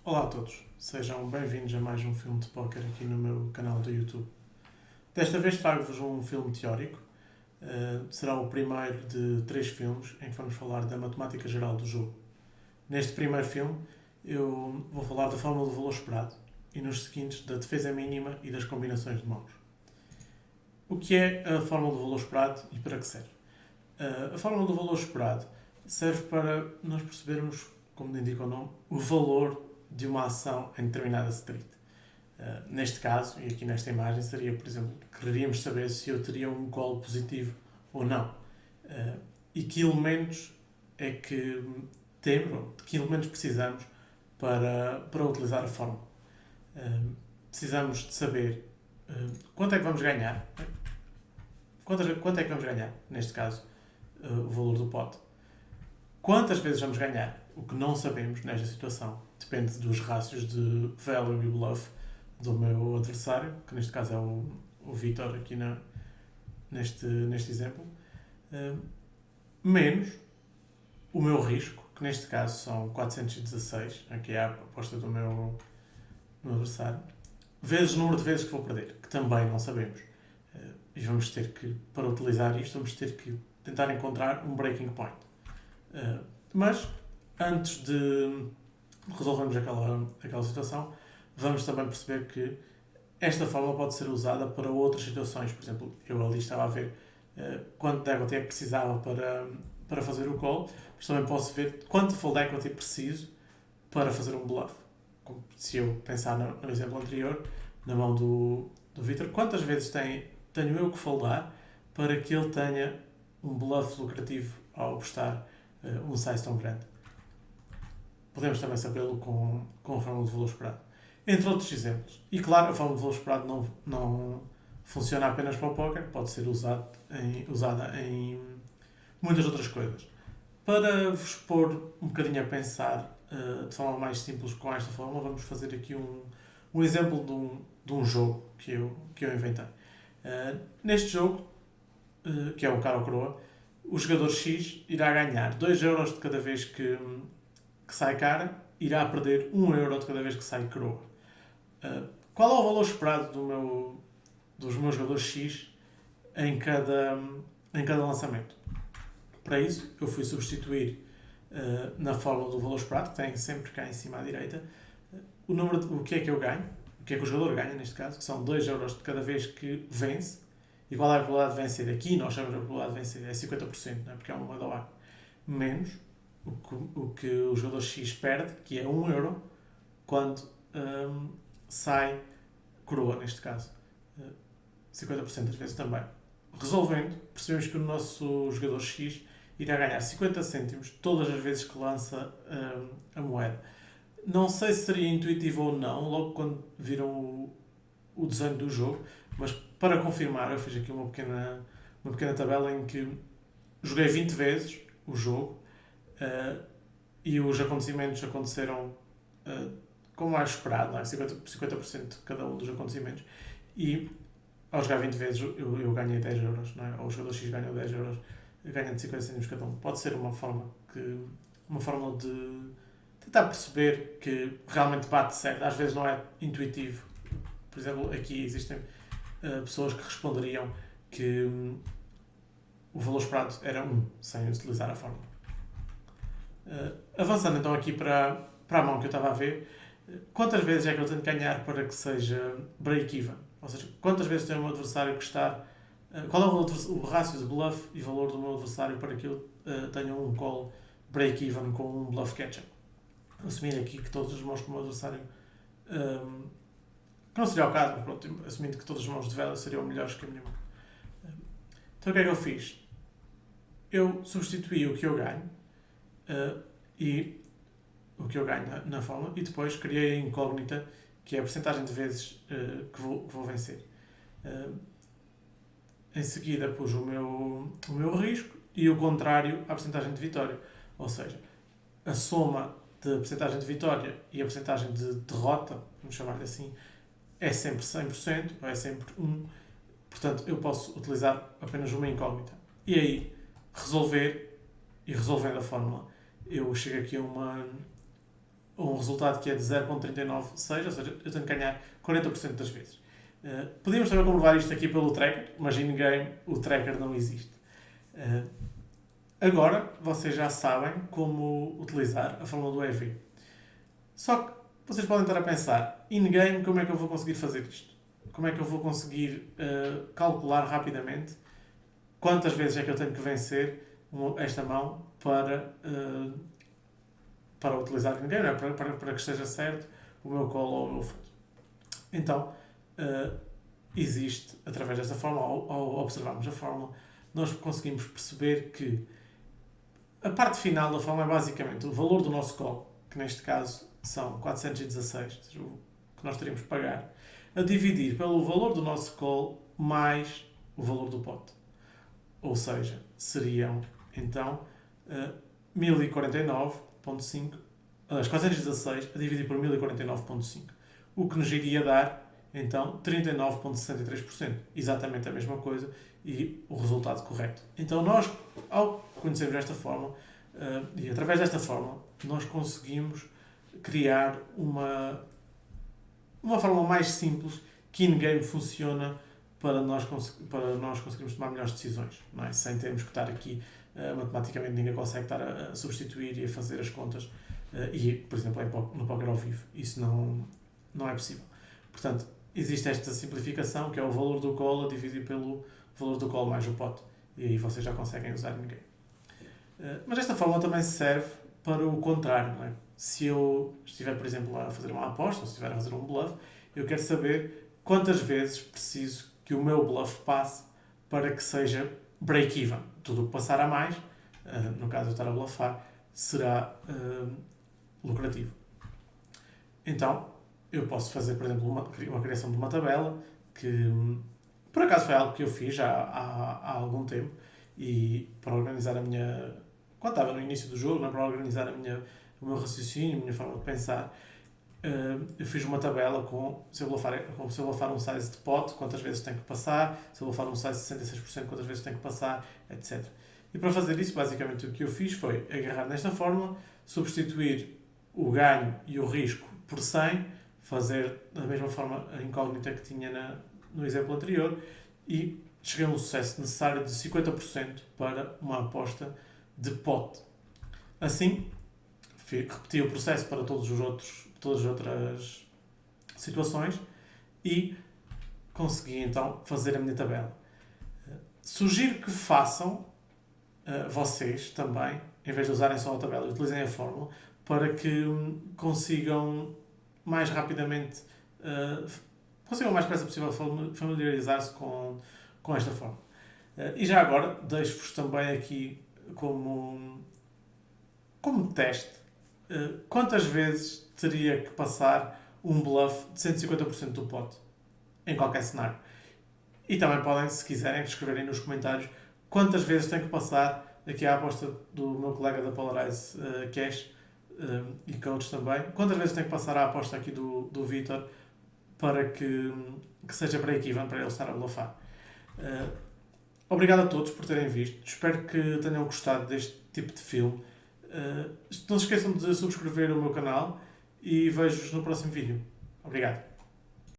Olá a todos, sejam bem-vindos a mais um filme de póquer aqui no meu canal do YouTube. Desta vez trago-vos um filme teórico. Será o primeiro de 3 filmes em que vamos falar da matemática geral do jogo. Neste primeiro filme, eu vou falar da fórmula do valor esperado e nos seguintes da defesa mínima e das combinações de mãos. O que é a fórmula do valor esperado e para que serve? A fórmula do valor esperado serve para nós percebermos, como indica o nome, o valor de uma ação em determinada street. Neste caso, e aqui nesta imagem, seria, por exemplo, quereríamos saber se eu teria um call positivo ou não. E que elementos é que temos, de que elementos precisamos para utilizar a fórmula. Precisamos de saber quanto é que vamos ganhar. Quanto é que vamos ganhar, neste caso, o valor do pote. Quantas vezes vamos ganhar? O que não sabemos nesta situação. Depende dos rácios de value e bluff do meu adversário, que neste caso é o Vitor aqui neste exemplo, menos o meu risco, que neste caso são 416, aqui é a aposta do meu adversário, vezes o número de vezes que vou perder, que também não sabemos. E vamos ter que, para utilizar isto, vamos ter que tentar encontrar um breaking point. Mas, antes de resolvermos aquela situação, vamos também perceber que esta fórmula pode ser usada para outras situações. Por exemplo, eu ali estava a ver quanto de equity é que precisava para fazer o call, mas também posso ver quanto full equity preciso para fazer um bluff. Como se eu pensar no exemplo anterior, na mão do Vitor, quantas vezes tenho eu que foldar para que ele tenha um bluff lucrativo ao apostar um size tão grande. Podemos também sabê-lo com a fórmula de valor esperado. Entre outros exemplos. E claro, a fórmula de valor esperado não funciona apenas para o póquer, pode ser usada em muitas outras coisas. Para vos pôr um bocadinho a pensar de forma mais simples com esta fórmula, vamos fazer aqui um exemplo de um jogo que eu inventei. Neste jogo, que é o cara ou coroa, o jogador X irá ganhar 2 euros de cada vez que sai cara, irá perder 1 euro de cada vez que sai coroa. Qual é o valor esperado dos meus jogadores X em cada lançamento? Para isso, eu fui substituir na fórmula do valor esperado, que tem sempre cá em cima à direita, o que é que eu ganho, o que é que o jogador ganha, neste caso, que são 2 euros de cada vez que vence. E qual é a probabilidade de vencer? Aqui nós chamamos a probabilidade de vencer, é 50%, não é? Porque é uma moeda ao ar. Menos o que o jogador X perde, que é 1 euro, quando sai coroa, neste caso. 50% das vezes também. Resolvendo, percebemos que o nosso jogador X irá ganhar 50 cêntimos todas as vezes que lança a moeda. Não sei se seria intuitivo ou não, logo quando viram o desenho do jogo, mas para confirmar, eu fiz aqui uma pequena tabela em que joguei 20 vezes o jogo e os acontecimentos aconteceram como é esperado, não é? 50% de cada um dos acontecimentos. E ao jogar 20 vezes eu ganhei 10 euros, não é? Ou o jogador X ganhou 10 euros, ganhando 50 cêntimos cada um. Pode ser uma fórmula de tentar perceber que realmente bate certo. Às vezes não é intuitivo. Por exemplo, aqui existem pessoas que responderiam que o valor esperado era 1, sem utilizar a fórmula. Avançando então aqui para a mão que eu estava a ver, quantas vezes é que eu tenho que ganhar para que seja break-even? Ou seja, quantas vezes tem o meu adversário que está... qual é o rácio de bluff e valor do meu adversário para que eu tenha um call break-even com um bluff catch-up? Assumindo aqui que todas as mãos que o meu adversário... que não seria o caso, mas pronto, assumindo que todas as mãos de vela seriam melhores que a minha mão. Então o que é que eu fiz? Eu substituí o que eu ganho e o que eu ganho na fórmula e depois criei a incógnita, que é a porcentagem de vezes que vou vencer. Em seguida pus o meu risco e o contrário à porcentagem de vitória. Ou seja, a soma da porcentagem de vitória e a porcentagem de derrota, vamos chamar-lhe assim, é sempre 100%, ou é sempre 1. Portanto, eu posso utilizar apenas uma incógnita. E aí, resolvendo a fórmula, eu chego aqui a um resultado que é de 0.396, ou seja, eu tenho que ganhar 40% das vezes. Podíamos também comprovar isto aqui pelo tracker, mas in-game o tracker não existe. Agora, vocês já sabem como utilizar a fórmula do EV. Só que vocês podem estar a pensar, in-game, como é que eu vou conseguir fazer isto? Como é que eu vou conseguir calcular rapidamente quantas vezes é que eu tenho que vencer esta mão para utilizar in-game, né? para que esteja certo o meu call ou o meu fold. Então, existe, através desta fórmula, ao observarmos a fórmula, nós conseguimos perceber que a parte final da fórmula é basicamente o valor do nosso call, que neste caso são 416, ou seja, o que nós teríamos que pagar, a dividir pelo valor do nosso call mais o valor do pot. Ou seja, seriam então 1049.5, 416 a dividir por 1049.5, o que nos iria dar então 39.63%, exatamente a mesma coisa e o resultado correto. Então nós, ao conhecermos esta fórmula e através desta fórmula, nós conseguimos criar uma fórmula mais simples que in-game funciona para nós conseguirmos tomar melhores decisões, não é? Sem termos que estar aqui, matematicamente ninguém consegue estar a substituir e a fazer as contas, e, por exemplo, no póquer ao vivo, isso não é possível. Portanto, existe esta simplificação, que é o valor do call a dividir pelo valor do call mais o pot, e aí vocês já conseguem usar in-game. Mas esta fórmula também serve para o contrário, não é? Se eu estiver, por exemplo, a fazer uma aposta, ou se estiver a fazer um bluff, eu quero saber quantas vezes preciso que o meu bluff passe para que seja break-even. Tudo o que passar a mais, no caso de eu estar a bluffar, será lucrativo. Então, eu posso fazer, por exemplo, uma criação de uma tabela, que por acaso foi algo que eu fiz já há algum tempo, e para organizar a minha... Quando estava no início do jogo, não é? Para organizar o meu raciocínio, a minha forma de pensar, eu fiz uma tabela com se eu bluffar um size de pot, quantas vezes tenho que passar, se eu bluffar um size de 66%, quantas vezes tenho que passar, etc. E para fazer isso, basicamente, o que eu fiz foi agarrar nesta fórmula, substituir o ganho e o risco por 100, fazer da mesma forma a incógnita que tinha no exemplo anterior, e cheguei a um sucesso necessário de 50% para uma aposta de pot. Assim, repeti o processo para todas as outras situações e consegui então fazer a minha tabela. Sugiro que façam vocês também, em vez de usarem só a tabela, utilizem a fórmula para que consigam mais rapidamente, consigam o mais depressa possível familiarizar-se com esta fórmula. E já agora, deixo-vos também aqui como teste quantas vezes teria que passar um bluff de 150% do pot em qualquer cenário. E também podem, se quiserem, escreverem nos comentários quantas vezes tem que passar, aqui a aposta do meu colega da Polarize Cash e coach também, quantas vezes tem que passar a aposta aqui do Vitor para que seja break-even para ele estar a bluffar. Obrigado a todos por terem visto, espero que tenham gostado deste tipo de filme. Não se esqueçam de subscrever o meu canal e vejo-vos no próximo vídeo. Obrigado.